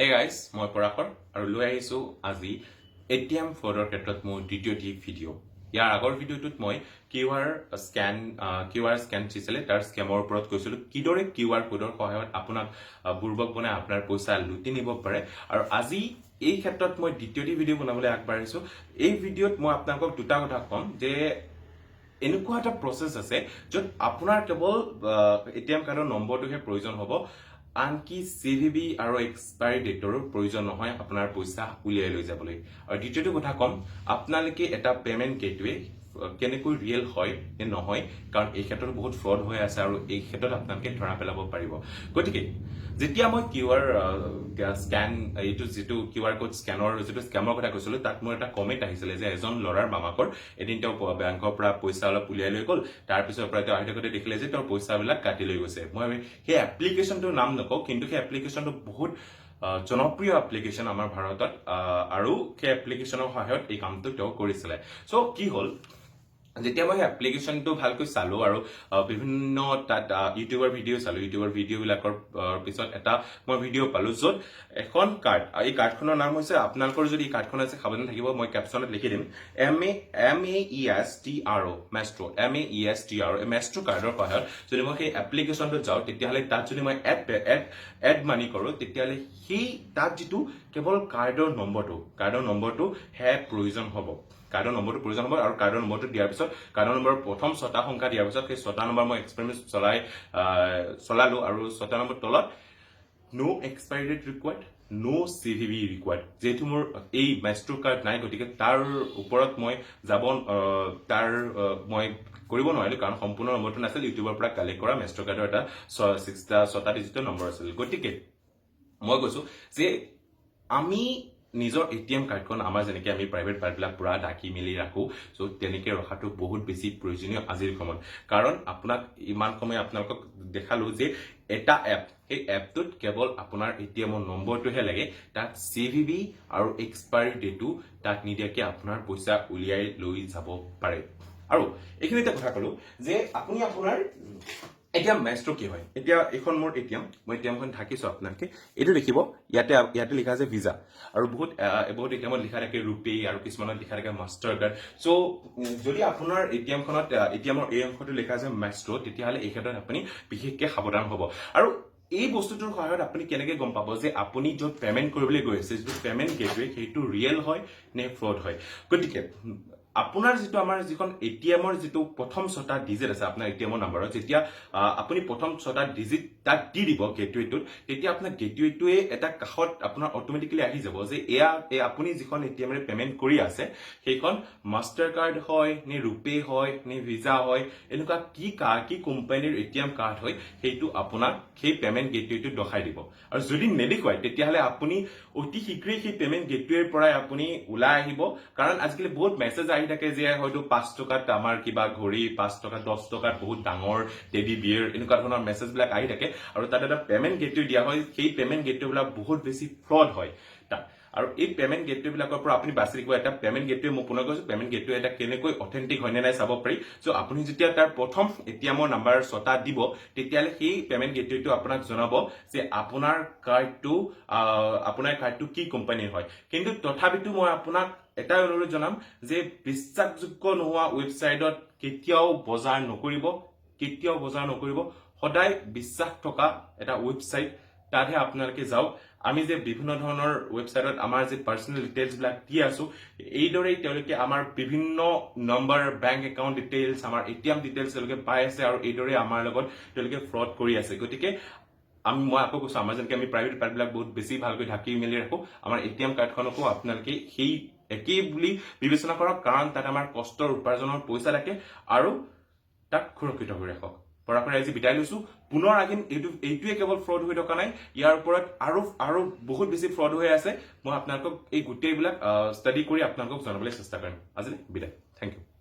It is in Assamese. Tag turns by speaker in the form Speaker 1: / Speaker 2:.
Speaker 1: Hey guys, মই পৰাকৰ আৰু লৈ আহিছো আজি ATM ফ্ৰডৰ ক্ষেত্ৰত মোৰ দ্বিতীয়টি ভিডিঅ'। ইয়াৰ আগৰ ভিডিঅ'টোত মই কিউআৰ স্কেন দিছিলে তাৰ স্কেমৰ ওপৰত কৈছিলো কিদৰে কিউআৰ কোডৰ সহায়ত আপোনাক বুৰ্বক বনাই আপোনাৰ পইচা লুটি নিব পাৰে আৰু আজি এই ক্ষেত্ৰত মই দ্বিতীয়টি ভিডিঅ' বনাবলৈ আগবাঢ়িছো। এই ভিডিঅ'ত মই আপোনালোকক দুটা কথা ক'ম যে এনেকুৱা এটা প্ৰসেস আছে য'ত আপোনাৰ কেৱল এটিএম কাৰ্ডৰ নম্বৰটোহে প্ৰয়োজন হ'ব, আনকি CVV আৰু এক্সপায়াৰী ডেটৰো প্ৰয়োজন নহয় আপোনাৰ পইচা উলিয়াই লৈ যাবলৈ। আৰু দ্বিতীয়টো কথা ক'ম, আপোনালোকে এটা পেমেন্ট গেটৱে কেনেকৈ ৰিয়েল হয় নে নহয়, কাৰণ এই ক্ষেত্ৰত বহুত ফ্ৰড হৈ আছে আৰু এই ক্ষেত্ৰত আপোনালোকে ধৰা পেলাব পাৰিব। গতিকে যেতিয়া মই কিউআৰ স্কেন এইটো যিটো কিউআৰ কোড স্কেনৰ যিটো স্কেমৰ কথা কৈছিলো তাত মোৰ এটা কমেন্ট আহিছিলে যে এজন ল'ৰাৰ মামাকৰ এদিন তেওঁ বেংকৰ পৰা পইচা অলপ উলিয়াই লৈ গ'ল, তাৰ পিছৰ পৰা তেওঁ আহি থাকোঁতে দেখিলে যে তেওঁৰ পইচাবিলাক কাটি লৈ গৈছে। মই সেই এপ্লিকেশ্যনটোৰ নাম নকওঁ, কিন্তু সেই এপ্লিকেশ্যনটো বহুত জনপ্ৰিয় এপ্লিকেশ্যন আমাৰ ভাৰতত আৰু সেই এপ্লিকেশ্যনৰ সহায়ত এই কামটো তেওঁ কৰিছিলে। চ' কি হ'ল, যেতিয়া মই এপ্লিকেশ্যনটো ভালকৈ চালো আৰু বিভিন্ন তাত ইউটিউবৰ ভিডিঅ' চালো, ইউটিউবৰ ভিডিঅ'বিলাকৰ পিছত এটা মই ভিডিঅ' পালো য'ত এখন কাৰ্ড, এই কাৰ্ডখনৰ নাম হৈছে, আপোনালোকৰ যদি এই কাৰ্ডখন আছে সাৱধান থাকিব, মই কেপশ্যনত লিখি দিম MESTRO মেষ্ট্ৰো, MESTRO এই মেষ্ট্ৰো কাৰ্ডৰ সহায়ত যদি মই সেই এপ্লিকেশ্যনটোত যাওঁ তেতিয়াহ'লে তাত যদি মই এড মানি কৰোঁ তেতিয়াহ'লে সেই তাত যিটো কেৱল কাৰ্ডৰ নম্বৰটোহে প্ৰয়োজন হ'ব। কাৰ্ডৰ নম্বৰটো প্ৰয়োজন হ'ব আৰু কাৰ্ডৰ নম্বৰটো দিয়াৰ পিছত কাৰ্ডৰ নম্বৰৰ প্ৰথম 6টা সংখ্যা দিয়াৰ পিছত সেই 6টা নম্বৰ মই এক্সপেৰিমেণ্ট চলালো আৰু 6টা নম্বৰ তলত নো এক্সপায়াৰী ডেট ৰিকুৱাৰ্ড, নো CVV ৰিকুৱাৰ্ড। যিহেতু মোৰ এই মেষ্ট্ৰো কাৰ্ড নাই, গতিকে তাৰ ওপৰত মই মই কৰিব নোৱাৰিলো, কাৰণ সম্পূৰ্ণ নম্বৰটো নাছিল, ইউটিউবৰ পৰা কালেক্ট কৰা মেষ্ট্ৰো কাৰ্ডৰ এটা 6টা ডিজিটৰ নম্বৰ আছিল। গতিকে মই কৈছো যে আমি নিজৰ এটিএম কাৰ্ডখন আমাৰ যেনেকৈ আমি প্ৰাইভেট কাৰ্ডবিলাক পুৰা ঢাকি মেলি ৰাখো, চ' তেনেকৈ ৰখাটো বহুত বেছি প্ৰয়োজনীয় আজিৰ সময়ত। কাৰণ আপোনাক ইমান সময় আপোনালোকক দেখালো যে এটা এপ, সেই এপটোত কেৱল আপোনাৰ এটিএমৰ নম্বৰটোহে লাগে, তাত CVV আৰু এক্সপায়াৰী ডেটো তাক নিদিয়াকৈ আপোনাৰ পইচা উলিয়াই লৈ যাব পাৰে। আৰু এইখিনিতে কথা ক'লো যে আপুনি আপোনাৰ এতিয়া মেষ্ট্ৰো কি হয়। এতিয়া এইখন মোৰ এটিএম, মই এটিএমখন ঢাকিছো, আপোনালোকে এইটো দেখিব, ইয়াতে লিখা আছে ভিজা আৰু বহুত এটিএমত লিখা থাকে ৰুপে আৰু কিছুমানত লিখা থাকে মাষ্টাৰ কাৰ্ড। চ' যদি আপোনাৰ এটিএমখনত এটিএমৰ এই অংশটো লিখা আছে মেষ্ট্ৰো, তেতিয়াহ'লে এই ক্ষেত্ৰত আপুনি বিশেষকৈ সাৱধান হ'ব। আৰু এই বস্তুটোৰ সহায়ত আপুনি কেনেকৈ গম পাব যে আপুনি য'ত পেমেন্ট কৰিবলৈ গৈ আছে, যিটো পেমেন্ট গেটৱে সেইটো ৰিয়েল হয় নে ফ্ৰড হয়। গতিকে আপোনাৰ যিটো আমাৰ যিখন এটিএমৰ যিটো প্ৰথম 6টা ডিজিট আছে আপোনাৰ এটিএমৰ নাম্বাৰত, যেতিয়া আপুনি প্ৰথম 6টা ডিজিট তাক দি দিব গেটৱেটোত, তেতিয়া আপোনাৰ গেটৱেটোৱে এটা কাষত আপোনাৰ অট'মেটিকেলি আহি যাব যে এয়া আপুনি যিখন এটিএমৰে পেমেন্ট কৰি আছে সেইখন মাষ্টাৰ কাৰ্ড হয় নে ৰুপে হয় নে ভিজা হয়, এনেকুৱা কি কোম্পানীৰ এটিএম কাৰ্ড হয়, সেইটো আপোনাক সেই পেমেন্ট গেটৱেটোত দেখাই দিব। আৰু যদি নেদেখুৱায় তেতিয়াহ'লে আপুনি অতি শীঘ্ৰেই সেই পেমেন্ট গেটৱেৰ পৰাই আপুনি ওলাই আহিব, কাৰণ আজিকালি বহুত মেছেজ আহি থাকে যে হয়তো 5 টকাত আমাৰ কিবা ঘড়ী, 5 টকাত 10 টকাত বহুত ডাঙৰ টেডি বিয়েৰ, এনেকুৱা ধৰণৰ মেছেজবিলাক আহি থাকে আৰু তাত এটা পেমেন্ট গেটৱে দিয়া হয়। সেই পেমেন্ট গেটৱেবিলাক বহুত বেছি ফ্ৰড হয় তাত। আৰু এই পেমেন্ট গেটৱেবিলাকৰ পৰা আপুনি বাছি থাকিব। এটা পেমেন্ট গেটৱে, মই পুনৰ কৈছো, পেমেন্ট গেটৱে এটা কেনেকৈ অথেন্টিক হয় নে নাই চাব পাৰি। চ' আপুনি যেতিয়া তাৰ প্ৰথম এটিএমৰ নাম্বাৰ 6টা দিব, তেতিয়াহ'লে সেই পেমেন্ট গেটৱেটো আপোনাক জনাব যে আপোনাৰ কাৰ্ডটো কি কোম্পানীৰ হয়। কিন্তু তথাপিতো মই আপোনাক এটাই অনুৰোধ জনাম যে বিশ্বাসযোগ্য নোহোৱা ৱেবছাইটত কেতিয়াও বজাৰ নকৰিব। সদায় বিশ্বাস থকা এটা ৱেবছাইট তাতহে আপোনালোকে যাওক। আমি যে বিভিন্ন ধৰণৰ ৱেবছাইটত আমাৰ যে পাৰ্চনেল ডিটেইলছবিলাক দি আছো, এইদৰেই তেওঁলোকে আমাৰ বিভিন্ন নম্বৰ, বেংক একাউণ্ট ডিটেইলছ, আমাৰ এটিএম ডিটেইলছ তেওঁলোকে পাই আছে আৰু এইদৰে আমাৰ লগত তেওঁলোকে ফ্ৰড কৰি আছে। গতিকে মই আকৌ কৈছো, আমাৰ যেনেকৈ আমি প্ৰাইভেট কাৰ্ডবিলাক বহুত বেছি ভালকৈ ঢাকি মেলি ৰাখো, আমাৰ এটিএম কাৰ্ডখনকো আপোনালোকে সেই একেই বুলি বিবেচনা কৰক, কাৰণ তাত আমাৰ কষ্টৰ উপাৰ্জনৰ পইচা থাকে আৰু তাক সুৰক্ষিত কৰি ৰাখক। পৰাকৈ আজি বিদায় লৈছো। পুনৰ আহিম, এইটোৱে কেৱল ফ্ৰড হৈ থকা নাই, ইয়াৰ ওপৰত আৰু বহুত বেছি ফ্ৰড হৈ আছে। মই আপোনালোকক এই গোটেইবিলাক ষ্টাডি কৰি আপোনালোকক জনাবলৈ চেষ্টা কৰিম। আজিলৈ বিদায়, থেংক ইউ।